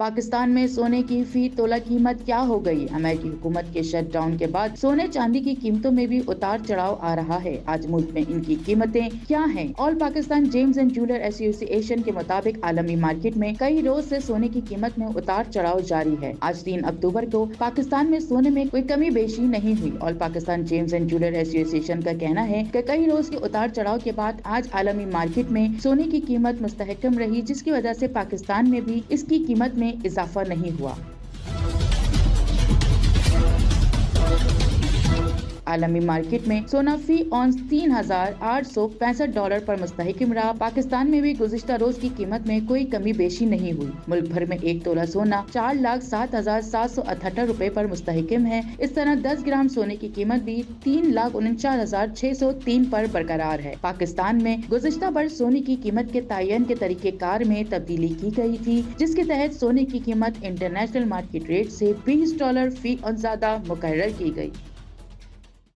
پاکستان میں سونے کی فی تولہ قیمت کیا ہو گئی؟ امریکی حکومت کے شٹ ڈاؤن کے بعد سونے چاندی کی قیمتوں میں بھی اتار چڑھاؤ آ رہا ہے۔ آج ملک میں ان کی قیمتیں کیا ہیں؟ آل پاکستان جیمز اینڈ جیولر ایسوسی ایشن کے مطابق عالمی مارکیٹ میں کئی روز سے سونے کی قیمت میں اتار چڑھاؤ جاری ہے۔ آج 3 اکتوبر کو پاکستان میں سونے میں کوئی کمی بیشی نہیں ہوئی۔ آل پاکستان جیمز اینڈ جیولر ایسوسی ایشن کا کہنا ہے کہ کئی روز کے اتار چڑھاؤ کے بعد آج عالمی مارکیٹ میں سونے کی قیمت مستحکم رہی، جس کی وجہ سے پاکستان میں بھی اس کی قیمت میں اضافہ نہیں ہوا۔ عالمی مارکیٹ میں سونا فی اونس $3,865 پر مستحکم رہا۔ پاکستان میں بھی گزشتہ روز کی قیمت میں کوئی کمی بیشی نہیں ہوئی۔ ملک بھر میں 1 تولہ سونا $4,07,778 پر مستحکم ہے۔ اس طرح 10 گرام سونے کی قیمت بھی $3,49,603 پر برقرار ہے۔ پاکستان میں گزشتہ برس سونے کی قیمت کے تعین کے طریقہ کار میں تبدیلی کی گئی تھی، جس کے تحت سونے کی قیمت انٹرنیشنل مارکیٹ ریٹ سے $20 فی اونس زیادہ مقرر کی گئی۔